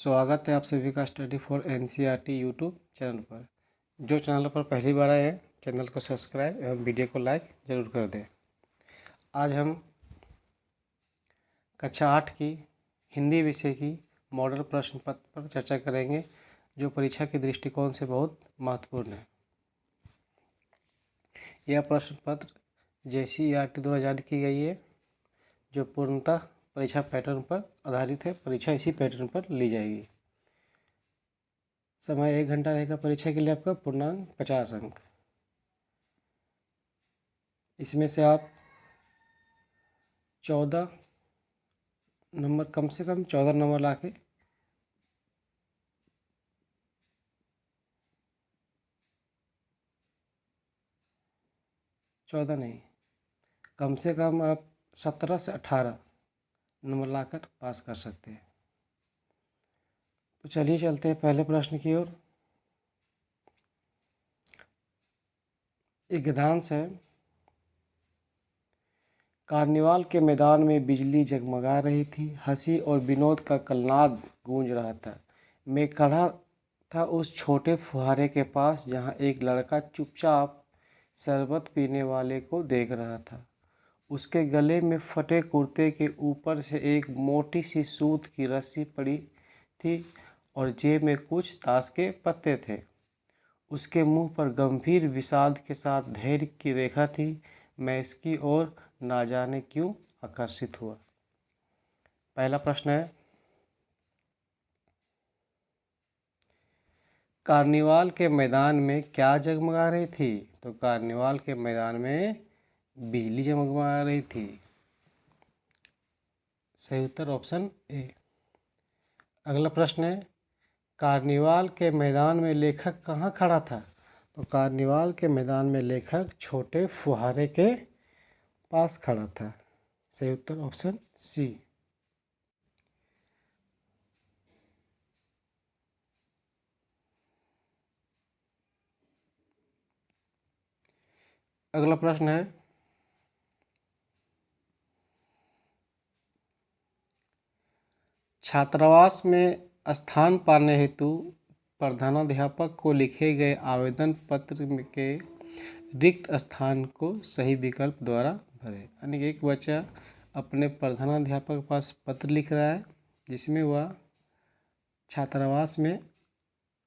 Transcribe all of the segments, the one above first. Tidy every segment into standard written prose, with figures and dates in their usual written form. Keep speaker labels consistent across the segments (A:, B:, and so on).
A: स्वागत है आप सभी का study for NCERT YouTube channel पर। जो चैनल पर पहली बार आए हैं चैनल को सब्सक्राइब एवं वीडियो को लाइक ज़रूर कर दें। आज हम कक्षा 8 की हिंदी विषय की मॉडल प्रश्न पत्र पर चर्चा करेंगे, जो परीक्षा के दृष्टिकोण से बहुत महत्वपूर्ण है। यह प्रश्न पत्र जेसीईआरटी द्वारा जारी की गई है, जो पूर्णतः परीक्षा पैटर्न पर आधारित है। परीक्षा इसी पैटर्न पर ली जाएगी। समय 1 घंटा रहेगा परीक्षा के लिए। आपका पूर्णांक 50 अंक। इसमें से आप 14 नंबर, कम से कम 14 नंबर ला के कम से कम आप 17 से 18 नंबर लाकर पास कर सकते हैं। तो चलिए चलते हैं पहले प्रश्न की ओर। एक गद्यांश है। कार्निवाल के मैदान में बिजली जगमगा रही थी, हंसी और विनोद का कलनाद गूंज रहा था। मैं खड़ा था उस छोटे फुहारे के पास जहां एक लड़का चुपचाप शरबत पीने वाले को देख रहा था। उसके गले में फटे कुर्ते के ऊपर से एक मोटी सी सूत की रस्सी पड़ी थी और जेब में कुछ ताश के पत्ते थे। उसके मुंह पर गंभीर विषाद के साथ धैर्य की रेखा थी। मैं इसकी ओर ना जाने क्यों आकर्षित हुआ। पहला प्रश्न है, कार्निवाल के मैदान में क्या जगमगा रही थी? तो कार्निवाल के मैदान में बिजली जगमगा रही थी। सही उत्तर ऑप्शन ए। अगला प्रश्न है, कार्निवाल के मैदान में लेखक कहाँ खड़ा था? तो कार्निवाल के मैदान में लेखक छोटे फुहारे के पास खड़ा था। सही उत्तर ऑप्शन सी। अगला प्रश्न है, छात्रावास में स्थान पाने हेतु प्रधानाध्यापक को लिखे गए आवेदन पत्र के रिक्त स्थान को सही विकल्प द्वारा भरें। यानी कि एक बच्चा अपने प्रधानाध्यापक के पास पत्र लिख रहा है, जिसमें वह छात्रावास में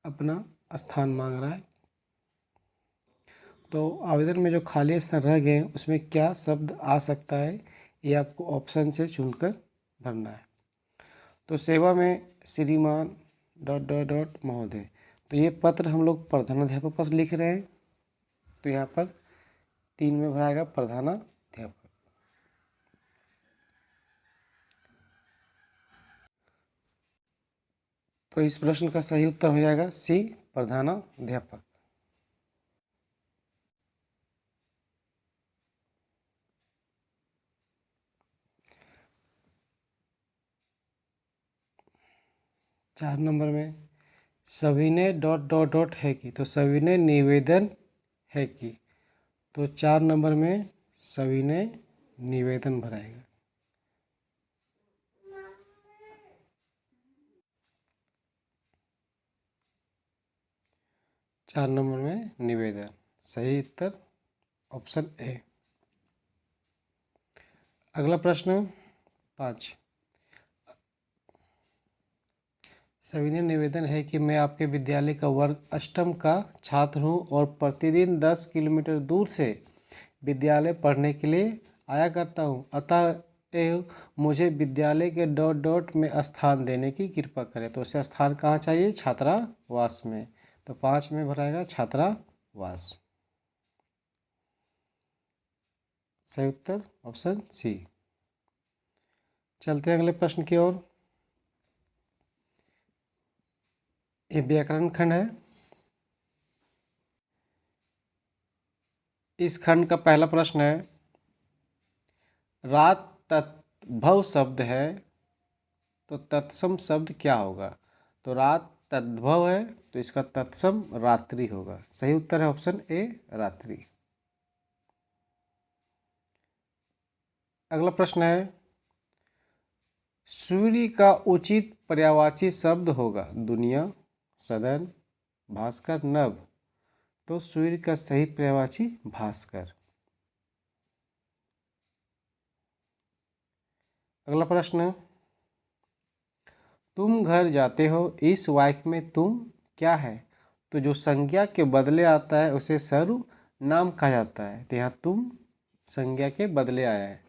A: अपना स्थान मांग रहा है। तो आवेदन में जो खाली स्थान रह गए हैं उसमें क्या शब्द आ सकता है, ये आपको ऑप्शन से चुनकर भरना है। तो सेवा में श्रीमान ... महोदय। तो ये पत्र हम लोग प्रधानाध्यापक पास लिख रहे हैं, तो यहाँ पर 3 में भराएगा प्रधानाध्यापक। तो इस प्रश्न का सही उत्तर हो जाएगा सी, प्रधानाध्यापक। चार नंबर में सविनय ... है कि, तो सविनय निवेदन है कि, तो 4 नंबर में सविनय निवेदन भराएगा। चार नंबर में निवेदन। सही उत्तर ऑप्शन ए। अगला प्रश्न 5। सविनय निवेदन है कि मैं आपके विद्यालय का वर्ग अष्टम का छात्र हूं और प्रतिदिन 10 किलोमीटर दूर से विद्यालय पढ़ने के लिए आया करता हूं। अतः मुझे विद्यालय के ... में स्थान देने की कृपा करें। तो उसे स्थान कहाँ चाहिए? छात्रावास में। तो 5 में भराएगा छात्रावास। सही उत्तर ऑप्शन सी। चलते हैं अगले प्रश्न की ओर। ये व्याकरण खंड है। इस खंड का पहला प्रश्न है, रात तद्भव शब्द है तो तत्सम शब्द क्या होगा? तो रात तद्भव है तो इसका तत्सम रात्रि होगा। सही उत्तर है ऑप्शन ए, रात्रि। अगला प्रश्न है, सूर्य का उचित पर्यायवाची शब्द होगा दुनिया, सदन, भास्कर, नभ। तो सूर्य का सही पर्यायवाची भास्कर। अगला प्रश्न, तुम घर जाते हो, इस वाक्य में तुम क्या है? तो जो संज्ञा के बदले आता है उसे सर्वनाम कहा जाता है। तो यहाँ तुम संज्ञा के बदले आया है,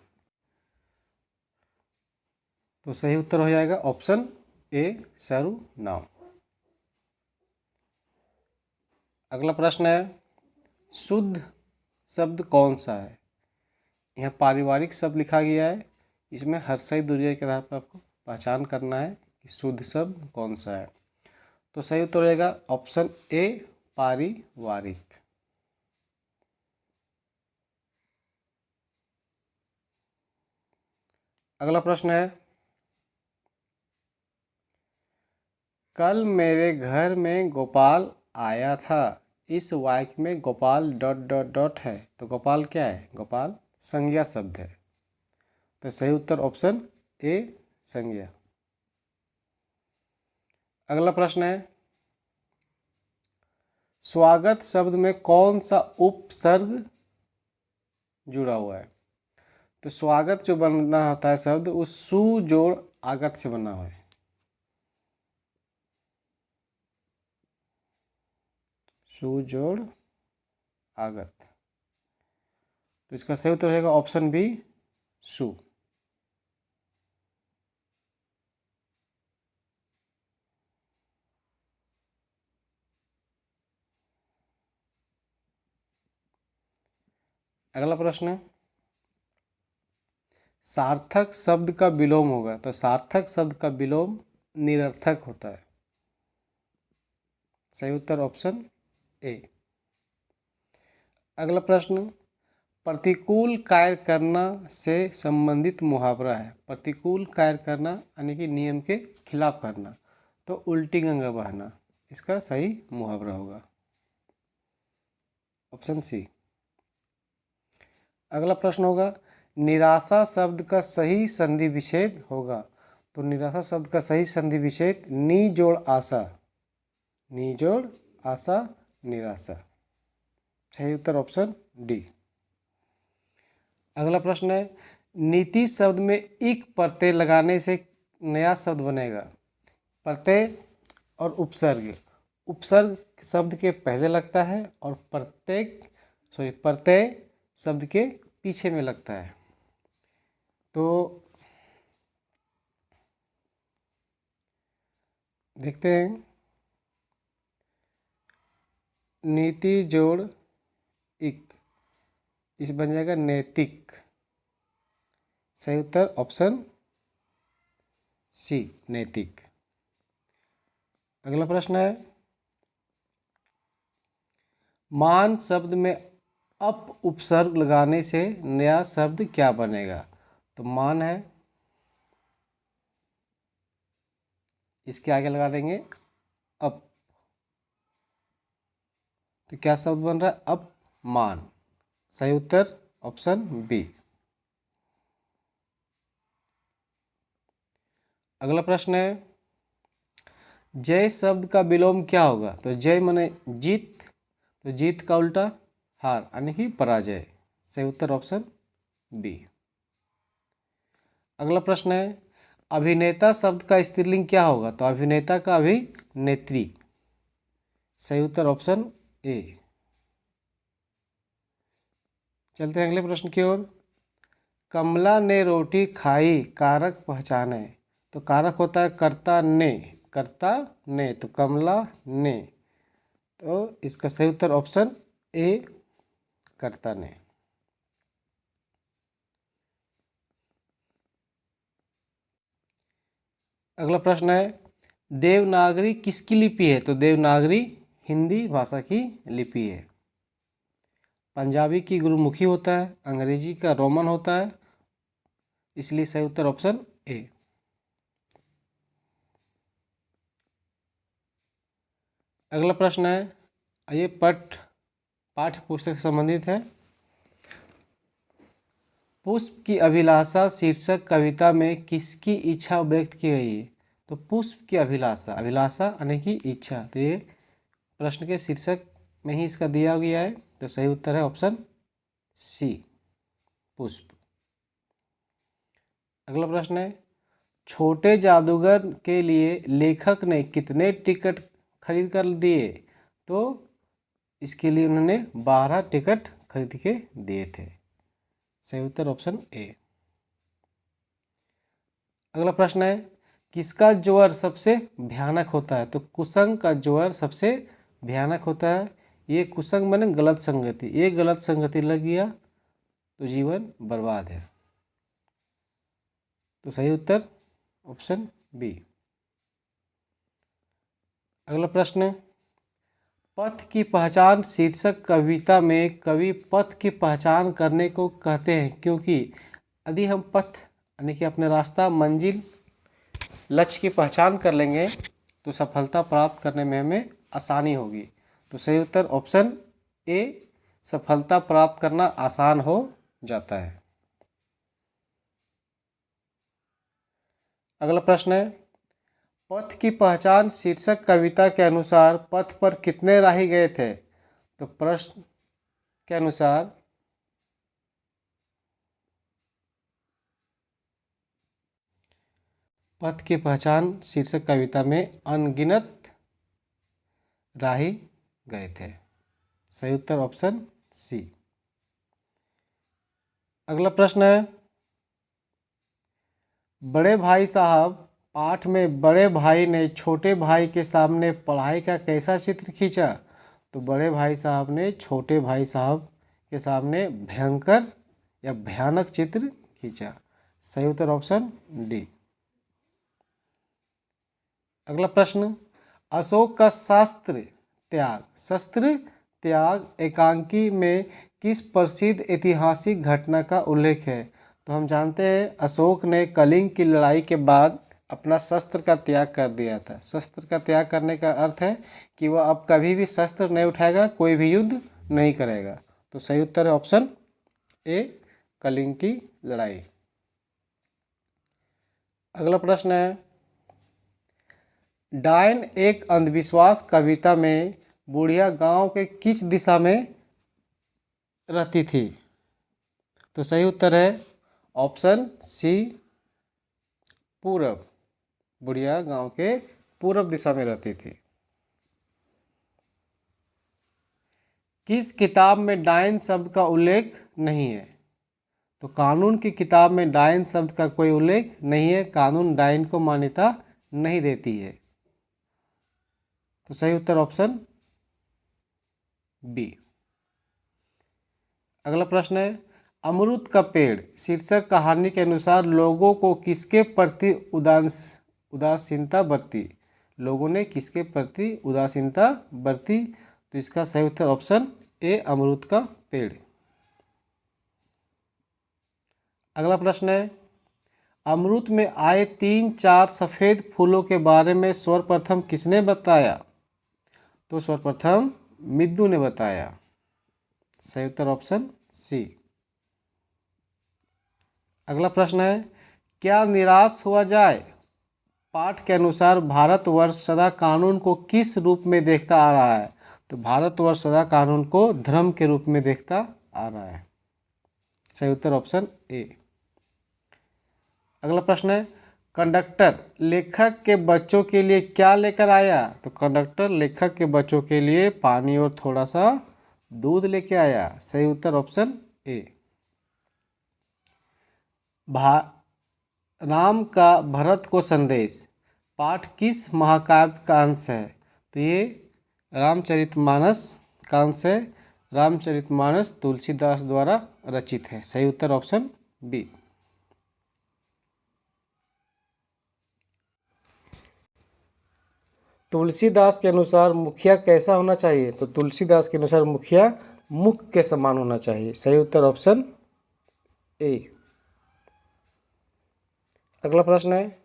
A: तो सही उत्तर हो जाएगा ऑप्शन ए, सर्वनाम। अगला प्रश्न है, शुद्ध शब्द कौन सा है? यहाँ पारिवारिक शब्द लिखा गया है, इसमें हर्षई दुर्जय के आधार पर आपको पहचान करना है कि शुद्ध शब्द कौन सा है। तो सही उत्तर हो जाएगा ऑप्शन ए, पारिवारिक। अगला प्रश्न है, कल मेरे घर में गोपाल आया था, इस वाक्य में गोपाल डॉट डॉट डॉट है। तो गोपाल क्या है? गोपाल संज्ञा शब्द है। तो सही उत्तर ऑप्शन ए, संज्ञा। अगला प्रश्न है, स्वागत शब्द में कौन सा उपसर्ग जुड़ा हुआ है? तो स्वागत जो बनना होता है शब्द, उस सु जोड़ आगत से बना हुआ है। सु जोड़ आगत। तो इसका सही उत्तर रहेगा ऑप्शन बी, सु। अगला प्रश्न, सार्थक शब्द का विलोम होगा। तो सार्थक शब्द का विलोम निरर्थक होता है। सही उत्तर ऑप्शन ए। अगला प्रश्न, प्रतिकूल कार्य करना से संबंधित मुहावरा है। प्रतिकूल कार्य करना यानी कि नियम के खिलाफ करना, तो उल्टी गंगा बहना इसका सही मुहावरा होगा, ऑप्शन सी। अगला प्रश्न होगा, निराशा शब्द का सही संधि विच्छेद होगा। तो निराशा शब्द का सही संधि विच्छेद नी जोड़ आशा, नी जोड़ आशा, निराशा। सही उत्तर ऑप्शन डी। अगला प्रश्न है, नीति शब्द में इक प्रत्यय लगाने से नया शब्द बनेगा। प्रत्यय और उपसर्ग, उपसर्ग शब्द के पहले लगता है और प्रत्यय शब्द के पीछे में लगता है। तो देखते हैं, नीति जोड़ इक, इस बन जाएगा नैतिक। सही उत्तर ऑप्शन सी, नैतिक। अगला प्रश्न है, मान शब्द में अप उपसर्ग लगाने से नया शब्द क्या बनेगा? तो मान है, इसके आगे लगा देंगे अप, तो क्या शब्द बन रहा है? अपमान। सही उत्तर ऑप्शन बी। अगला प्रश्न है, जय शब्द का विलोम क्या होगा? तो जय माने जीत, तो जीत का उल्टा हार यानी कि पराजय। सही उत्तर ऑप्शन बी। अगला प्रश्न है, अभिनेता शब्द का स्त्रीलिंग क्या होगा? तो अभिनेता का अभिनेत्री। सही उत्तर ऑप्शन ए। चलते हैं अगले प्रश्न की ओर, कमला ने रोटी खाई, कारक पहचाने। तो कारक होता है कर्ता ने, कर्ता ने, तो कमला ने। तो इसका सही उत्तर ऑप्शन ए, कर्ता ने। अगला प्रश्न है, देवनागरी किसकी लिपि है? तो देवनागरी हिंदी भाषा की लिपि है। पंजाबी की गुरुमुखी होता है, अंग्रेजी का रोमन होता है, इसलिए सही उत्तर ऑप्शन ए। अगला प्रश्न है, ये पाठ्य पुस्तक से संबंधित है। पुष्प की अभिलाषा शीर्षक कविता में किसकी इच्छा व्यक्त की गई है? तो पुष्प की अभिलाषा, अभिलाषा यानी कि इच्छा, तो ये प्रश्न के शीर्षक में ही इसका दिया गया है। तो सही उत्तर है ऑप्शन सी, पुष्प। अगला प्रश्न है, छोटे जादूगर के लिए लेखक ने कितने टिकट खरीद कर दिए? तो इसके लिए उन्होंने 12 टिकट खरीद के दिए थे। सही उत्तर ऑप्शन ए। अगला प्रश्न है, किसका ज्वर सबसे भयानक होता है? तो कुसंग का ज्वर सबसे भयानक होता है। ये कुसंग माने गलत संगति, ये गलत संगति लग गया तो जीवन बर्बाद है। तो सही उत्तर ऑप्शन बी। अगला प्रश्न है, पथ की पहचान शीर्षक कविता में कवि पथ की पहचान करने को कहते हैं क्योंकि यदि हम पथ यानी कि अपने रास्ता, मंजिल, लक्ष्य की पहचान कर लेंगे तो सफलता प्राप्त करने में हमें आसानी होगी। तो सही उत्तर ऑप्शन ए, सफलता प्राप्त करना आसान हो जाता है। अगला प्रश्न है, पथ की पहचान शीर्षक कविता के अनुसार पथ पर कितने राही गए थे? तो प्रश्न के अनुसार पथ की पहचान शीर्षक कविता में अनगिनत राही गए थे। सही उत्तर ऑप्शन सी। अगला प्रश्न है, बड़े भाई साहब पाठ में बड़े भाई ने छोटे भाई के सामने पढ़ाई का कैसा चित्र खींचा? तो बड़े भाई साहब ने छोटे भाई साहब के सामने भयंकर या भयानक चित्र खींचा। सही उत्तर ऑप्शन डी। अगला प्रश्न, अशोक का शस्त्र त्याग एकांकी में किस प्रसिद्ध ऐतिहासिक घटना का उल्लेख है? तो हम जानते हैं अशोक ने कलिंग की लड़ाई के बाद अपना शस्त्र का त्याग कर दिया था। शस्त्र का त्याग करने का अर्थ है कि वह अब कभी भी शस्त्र नहीं उठाएगा, कोई भी युद्ध नहीं करेगा। तो सही उत्तर है ऑप्शन ए, कलिंग की लड़ाई। अगला प्रश्न है, डायन एक अंधविश्वास कविता में बुढ़िया गांव के किस दिशा में रहती थी? तो सही उत्तर है ऑप्शन सी, पूरब। बुढ़िया गांव के पूरब दिशा में रहती थी। किस किताब में डायन शब्द का उल्लेख नहीं है? तो कानून की किताब में डायन शब्द का कोई उल्लेख नहीं है। कानून डायन को मान्यता नहीं देती है। तो सही उत्तर ऑप्शन बी। अगला प्रश्न है, अमरूद का पेड़ शीर्षक कहानी के अनुसार लोगों को किसके प्रति उदासीनता बरती? लोगों ने किसके प्रति उदासीनता बरती? तो इसका सही उत्तर ऑप्शन ए, अमरूद का पेड़। अगला प्रश्न है, अमरूद में आए 3-4 सफ़ेद फूलों के बारे में सर्वप्रथम किसने बताया? तो सर्वप्रथम मिद्दू ने बताया। सही उत्तर ऑप्शन सी। अगला प्रश्न है, क्या निराश हुआ जाए पाठ के अनुसार भारतवर्ष सदा कानून को किस रूप में देखता आ रहा है? तो भारतवर्ष सदा कानून को धर्म के रूप में देखता आ रहा है। सही उत्तर ऑप्शन ए। अगला प्रश्न है, कंडक्टर लेखक के बच्चों के लिए क्या लेकर आया? तो कंडक्टर लेखक के बच्चों के लिए पानी और थोड़ा सा दूध लेके आया। सही उत्तर ऑप्शन ए। राम का भरत को संदेश पाठ किस महाकाव्य का अंश है? तो ये रामचरितमानस का अंश है। रामचरितमानस तुलसीदास द्वारा रचित है। सही उत्तर ऑप्शन बी। तुलसीदास के अनुसार मुखिया कैसा होना चाहिए? तो तुलसीदास के अनुसार मुखिया मुख के समान होना चाहिए। सही उत्तर ऑप्शन ए। अगला प्रश्न है,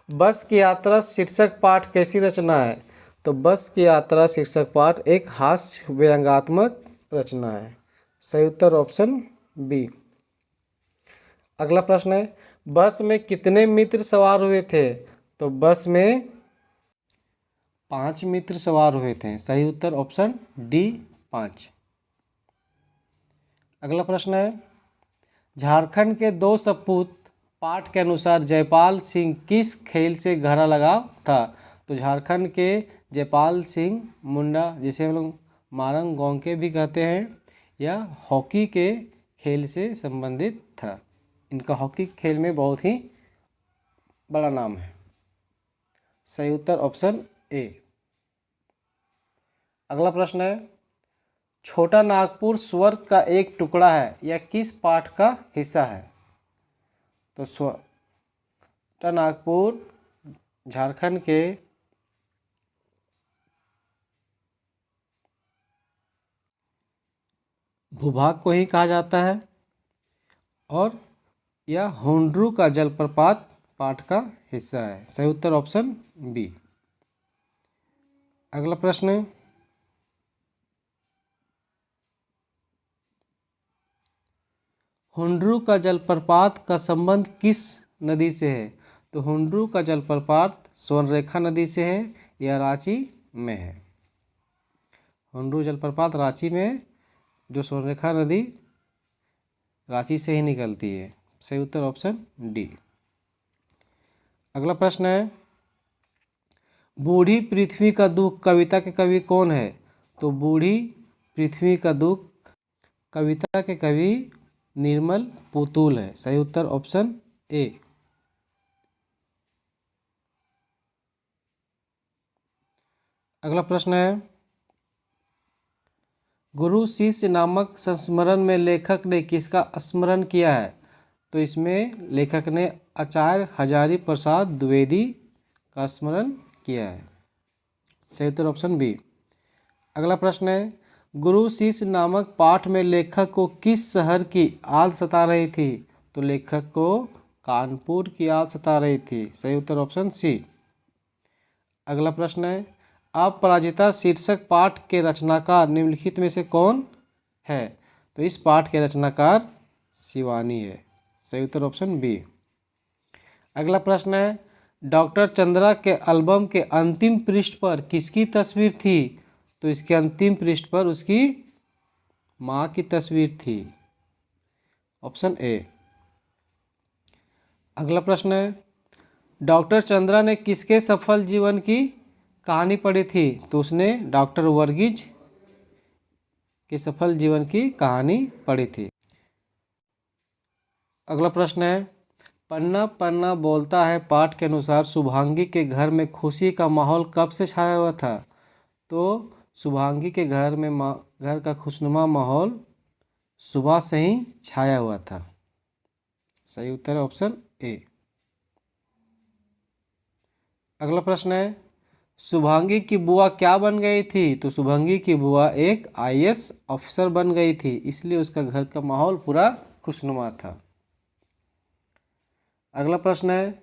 A: बस की यात्रा शीर्षक पाठ कैसी रचना है? तो बस की यात्रा शीर्षक पाठ एक हास्य व्यंग्यात्मक रचना है। सही उत्तर ऑप्शन बी। अगला प्रश्न है, बस में कितने मित्र सवार हुए थे? तो बस में 5 मित्र सवार हुए थे। सही उत्तर ऑप्शन डी 5। अगला प्रश्न है, झारखंड के 2 सपूत पाठ के अनुसार जयपाल सिंह किस खेल से गहरा लगाव था? तो झारखंड के जयपाल सिंह मुंडा, जिसे हम लोग मारंग गोंके भी कहते हैं, या हॉकी के खेल से संबंधित था। इनका हॉकी खेल में बहुत ही बड़ा नाम है। सही उत्तर ऑप्शन ए। अगला प्रश्न है, छोटा नागपुर स्वर्ग का एक टुकड़ा है, यह किस पाठ का हिस्सा है? तो छोटा नागपुर झारखंड के भूभाग को ही कहा जाता है और यह हुंड्रू का जलप्रपात पाठ का हिस्सा है। सही उत्तर ऑप्शन बी। अगला प्रश्न, हुंड्रू का जलप्रपात का संबंध किस नदी से है? तो हुंड्रू का जलप्रपात स्वर्णरेखा नदी से है या रांची में है। हुंड्रू जलप्रपात रांची में, जो स्वर्णरेखा नदी रांची से ही निकलती है। सही उत्तर ऑप्शन डी। अगला प्रश्न है, बूढ़ी पृथ्वी का दुख कविता के कवि कौन है? तो बूढ़ी पृथ्वी का दुख कविता के कवि निर्मल पुतुल है। सही उत्तर ऑप्शन ए। अगला प्रश्न है, गुरु शिष्य नामक संस्मरण में लेखक ने किसका स्मरण किया है? तो इसमें लेखक ने आचार्य हजारी प्रसाद द्विवेदी का स्मरण किया है। सही उत्तर ऑप्शन बी। अगला प्रश्न है, गुरु शिष्य नामक पाठ में लेखक को किस शहर की आद सता रही थी? तो लेखक को कानपुर की आद सता रही थी। सही उत्तर ऑप्शन सी। अगला प्रश्न है, अपराजिता शीर्षक पाठ के रचनाकार निम्नलिखित में से कौन है? तो इस पाठ के रचनाकार शिवानी है। सही उत्तर ऑप्शन बी। अगला प्रश्न है, डॉक्टर चंद्रा के एल्बम के अंतिम पृष्ठ पर किसकी तस्वीर थी? तो इसके अंतिम पृष्ठ पर उसकी माँ की तस्वीर थी। Option A. अगला प्रश्न है, डॉक्टर चंद्रा ने किसके सफल जीवन की कहानी पढ़ी थी? तो उसने डॉक्टर वर्गीज के सफल जीवन की कहानी पढ़ी थी। अगला प्रश्न है, पन्ना पन्ना बोलता है पाठ के अनुसार शुभांगी के घर में खुशी का माहौल कब से छाया हुआ था? तो शुभांगी के घर में घर का खुशनुमा माहौल सुबह से ही छाया हुआ था। सही उत्तर है ऑप्शन ए। अगला प्रश्न है, शुभांगी की बुआ क्या बन गई थी? तो शुभांगी की बुआ एक IAS अफसर बन गई थी, इसलिए उसका घर का माहौल पूरा खुशनुमा था। अगला प्रश्न है,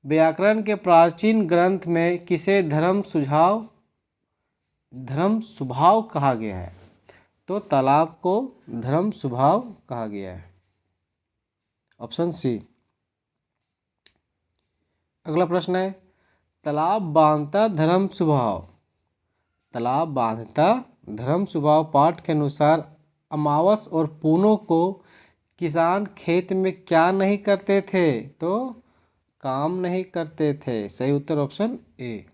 A: व्याकरण के प्राचीन ग्रंथ में किसे धर्म स्वभाव कहा गया है? तो तालाब को धर्म स्वभाव कहा गया है। Option C. अगला प्रश्न है, तालाब बांधता धर्म स्वभाव। तालाब बांधता धर्म स्वभाव पाठ के अनुसार अमावस और पूनों को किसान खेत में क्या नहीं करते थे? तो काम नहीं करते थे। सही उत्तर ऑप्शन ए।